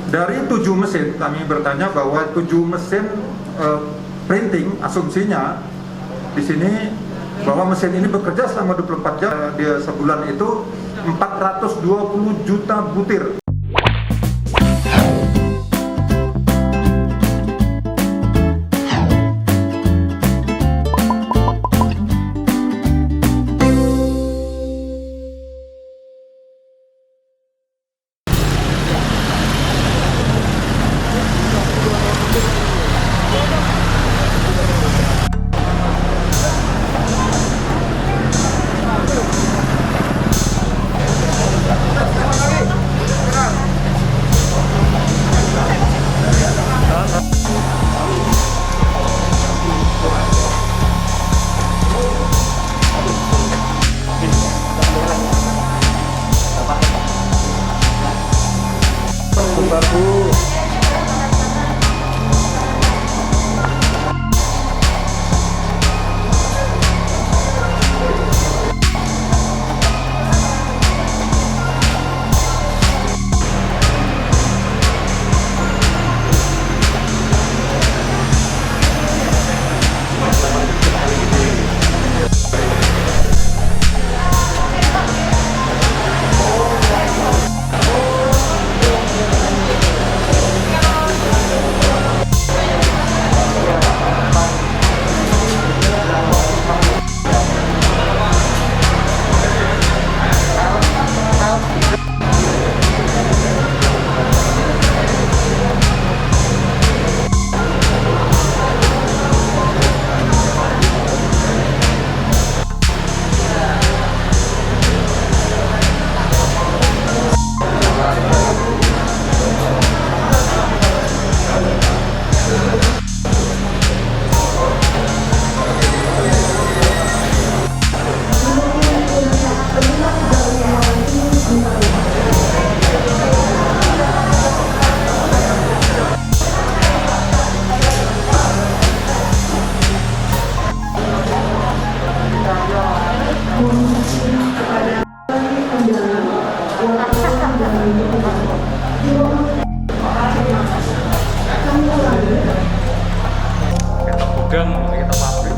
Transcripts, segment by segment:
Dari 7 mesin, kami bertanya bahwa 7 mesin printing, asumsinya di sini bahwa mesin ini bekerja selama 24 jam, dia sebulan itu 420 juta butir. Kita pegang, kita pabrik.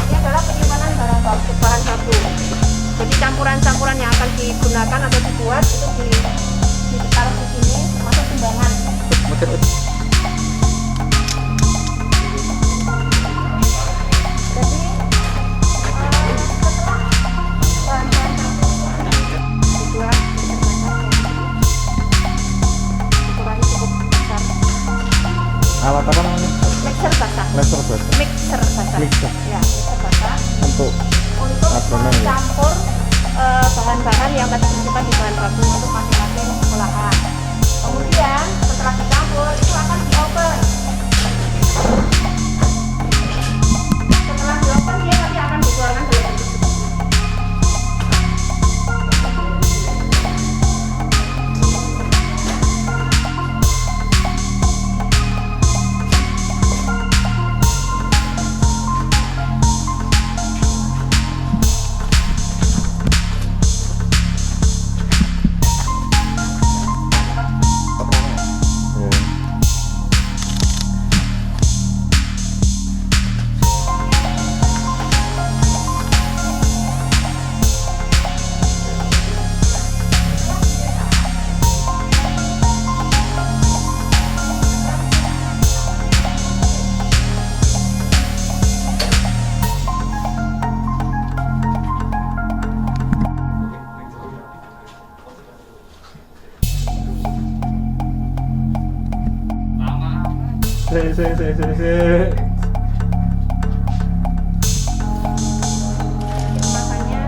Ini adalah penyimpanan barang bahan baku. Jadi campuran-campuran yang akan digunakan atau dibuat itu ditaruh di sini termasuk timbangan. Alat apa namanya? Mixer basah. Laser basah. Mixer basah. Mixer. Ya, mixer basah. Untuk adonan ya? mencampur bahan-bahan yang tadi dimasukkan di bahan baku untuk masing-masing olahan. Kemudian setelah dicampur itu akan diopen. Setelah diopen dia nanti akan dikeluarkan dari bentuk seperti ini. Se. Makanya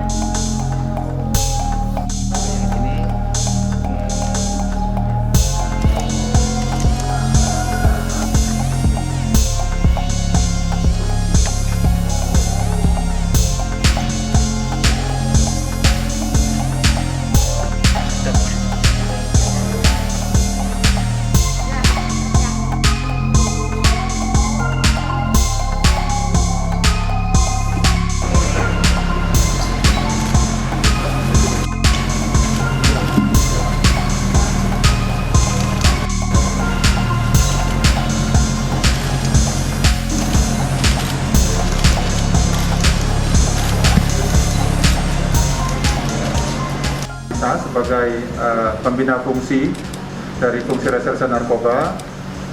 sebagai pembina fungsi dari fungsi reserse narkoba,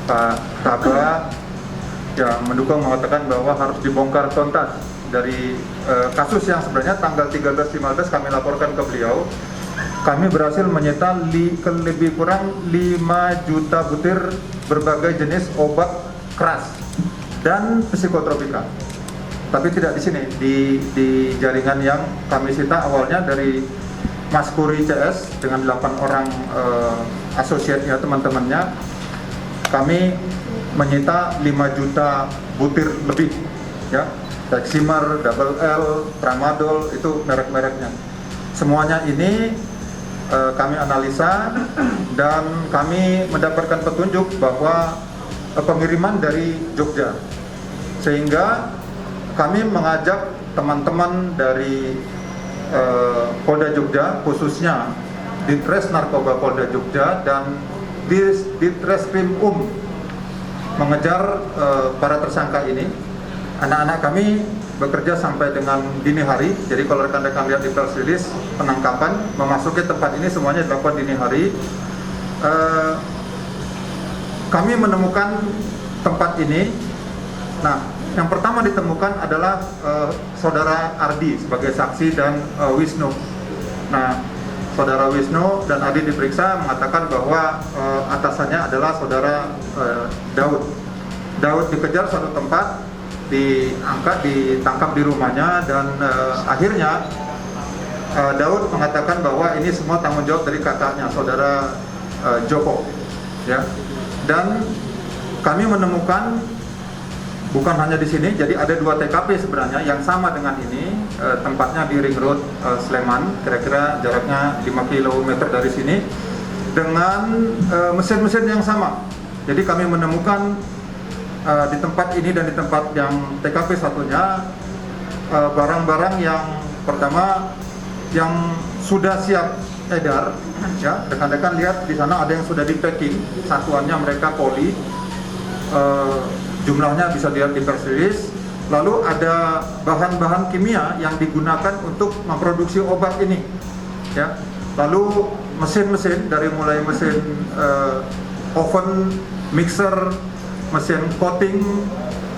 Pak Kaba yang mendukung mengatakan bahwa harus dibongkar tuntas dari kasus yang sebenarnya tanggal 13-15 kami laporkan ke beliau. Kami berhasil menyita lebih kurang 5 juta butir berbagai jenis obat keras dan psikotropika. Tapi tidak di sini, di jaringan yang kami sita awalnya dari Mas Kuri CS dengan 8 orang asosiatnya, teman-temannya, kami menyita 5 juta butir lebih, ya, Deximer, Double L, Tramadol, itu merek-mereknya. Semuanya ini kami analisa dan kami mendapatkan petunjuk bahwa pengiriman dari Jogja, sehingga kami mengajak teman-teman dari Polda Jogja, khususnya Ditres Narkoba Polda Jogja dan Ditreskrim mengejar para tersangka ini. Anak-anak kami bekerja sampai dengan dini hari. Jadi kalau rekan-rekan lihat di press release penangkapan memasuki tempat ini semuanya dilakukan dini hari. Kami menemukan tempat ini. Nah, yang pertama ditemukan adalah saudara Ardi sebagai saksi dan Wisnu. Nah, saudara Wisnu dan Ardi diperiksa mengatakan bahwa atasannya adalah saudara Daud. Daud dikejar suatu tempat, diangkat, ditangkap di rumahnya, dan akhirnya Daud mengatakan bahwa ini semua tanggung jawab dari kakaknya, saudara Joko, ya. Dan kami menemukan bukan hanya di sini, jadi ada 2 TKP sebenarnya yang sama dengan ini, tempatnya di Ring Road Sleman, kira-kira jaraknya 5 km dari sini, dengan mesin-mesin yang sama. Jadi kami menemukan di tempat ini dan di tempat yang TKP satunya barang-barang yang pertama yang sudah siap edar, ya. Rekan-rekan lihat di sana ada yang sudah di packing, satuannya mereka poli, jumlahnya bisa dilihat di press release. Lalu ada bahan-bahan kimia yang digunakan untuk memproduksi obat ini, ya. Lalu mesin-mesin dari mulai mesin oven, mixer, mesin coating,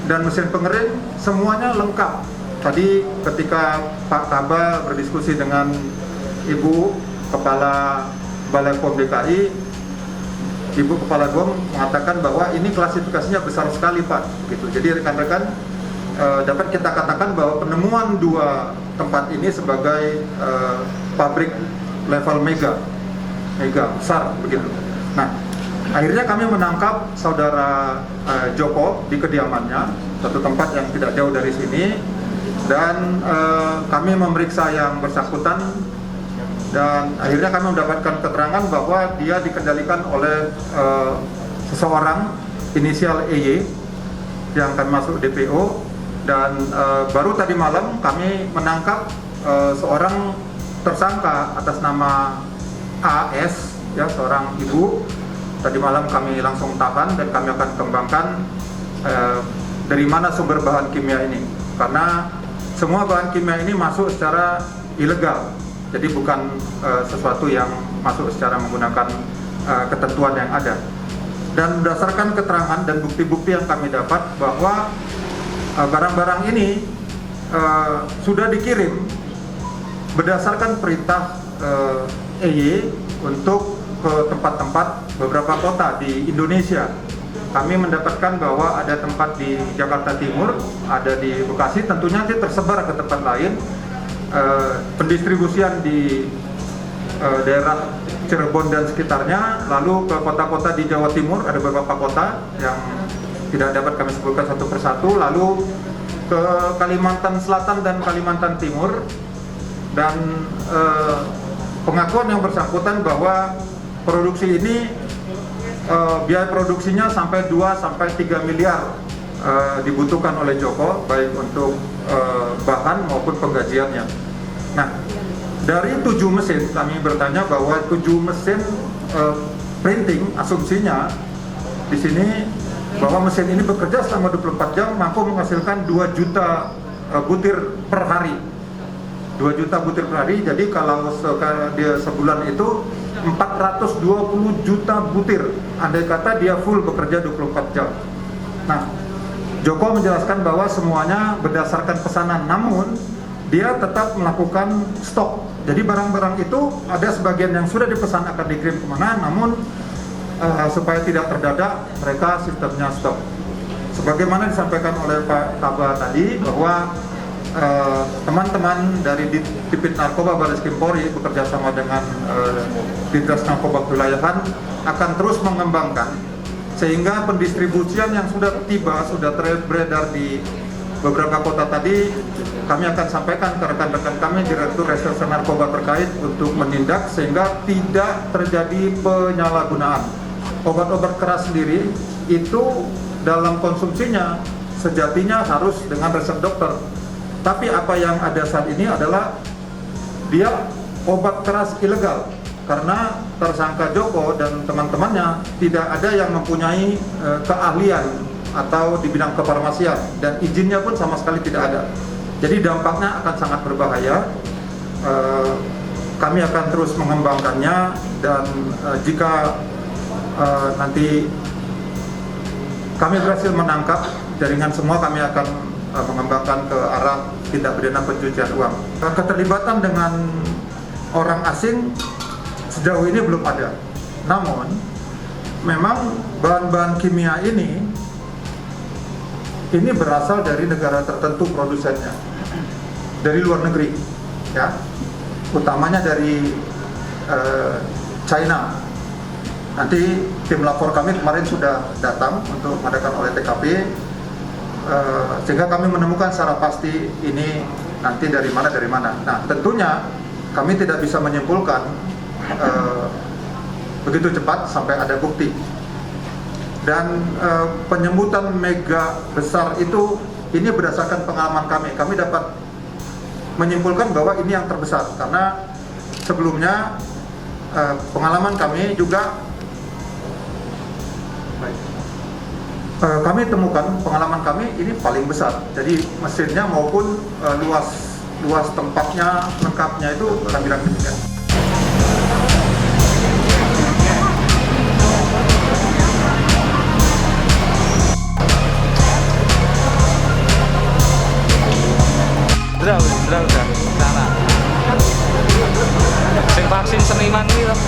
dan mesin pengering, semuanya lengkap. Tadi ketika Pak Kaba berdiskusi dengan Ibu Kepala Balai POM DKI, Ibu Kepala BOM mengatakan bahwa ini klasifikasinya besar sekali, Pak. Gitu. Jadi rekan-rekan dapat kita katakan bahwa penemuan 2 tempat ini sebagai pabrik level mega besar begitu. Nah, akhirnya kami menangkap saudara Joko di kediamannya, satu tempat yang tidak jauh dari sini, dan kami memeriksa yang bersangkutan. Dan akhirnya kami mendapatkan keterangan bahwa dia dikendalikan oleh seseorang inisial EY yang akan masuk DPO. Dan baru tadi malam kami menangkap seorang tersangka atas nama AS, ya, seorang ibu. Tadi malam kami langsung tahan dan kami akan kembangkan dari mana sumber bahan kimia ini, karena semua bahan kimia ini masuk secara ilegal. Jadi bukan sesuatu yang masuk secara menggunakan ketentuan yang ada. Dan berdasarkan keterangan dan bukti-bukti yang kami dapat bahwa barang-barang ini sudah dikirim berdasarkan perintah EY untuk ke tempat-tempat beberapa kota di Indonesia. Kami mendapatkan bahwa ada tempat di Jakarta Timur, ada di Bekasi, tentunya nanti tersebar ke tempat lain. Pendistribusian di daerah Cirebon dan sekitarnya, lalu ke kota-kota di Jawa Timur, ada beberapa kota yang tidak dapat kami sebutkan satu persatu, lalu ke Kalimantan Selatan dan Kalimantan Timur. Dan pengakuan yang bersangkutan bahwa produksi ini biaya produksinya sampai 2-3 miliar dibutuhkan oleh Joko, baik untuk bahan maupun penggajiannya. Nah, dari 7 mesin kami bertanya bahwa 7 mesin printing, asumsinya di sini bahwa mesin ini bekerja selama 24 jam mampu menghasilkan 2 juta butir per hari. 2 juta butir per hari. Jadi kalau dia sebulan itu 420 juta butir. Andai kata dia full bekerja 24 jam. Nah, Joko menjelaskan bahwa semuanya berdasarkan pesanan, namun dia tetap melakukan stok. Jadi barang-barang itu ada sebagian yang sudah dipesan akan dikirim kemana, namun supaya tidak terdadak mereka sistemnya stok. Sebagaimana disampaikan oleh Pak Kaba tadi bahwa teman-teman dari Divit Narkoba Baris Krim Polri bekerja sama dengan Ditres Narkoba Kewilayahan akan terus mengembangkan sehingga pendistribusian yang sudah tiba, sudah beredar di beberapa kota tadi, kami akan sampaikan ke rekan-rekan kami Direktur Reserse Narkoba terkait untuk menindak sehingga tidak terjadi penyalahgunaan. Obat-obat keras sendiri itu dalam konsumsinya sejatinya harus dengan resep dokter. Tapi apa yang ada saat ini adalah dia obat keras ilegal karena tersangka Joko dan teman-temannya tidak ada yang mempunyai keahlian atau di bidang kefarmasian dan izinnya pun sama sekali tidak ada. Jadi dampaknya akan sangat berbahaya. Kami akan terus mengembangkannya dan jika nanti kami berhasil menangkap jaringan semua, kami akan mengembangkan ke arah tindak pidana pencucian uang. Keterlibatan dengan orang asing sejauh ini belum ada. Namun, memang bahan-bahan kimia ini berasal dari negara tertentu produsennya, dari luar negeri, ya, utamanya dari China. Nanti tim lapor kami kemarin sudah datang untuk mengadakan olah TKP, sehingga kami menemukan secara pasti ini nanti dari mana. Nah, tentunya kami tidak bisa menyimpulkan begitu cepat sampai ada bukti. Dan penyebutan mega besar itu ini berdasarkan pengalaman kami. Kami dapat menyimpulkan bahwa ini yang terbesar karena sebelumnya pengalaman kami juga kami temukan pengalaman kami ini paling besar. Jadi mesinnya maupun luas tempatnya lengkapnya itu kira-kira demikian. Drau dah. Sana. Sing vaksin seniman ini loh.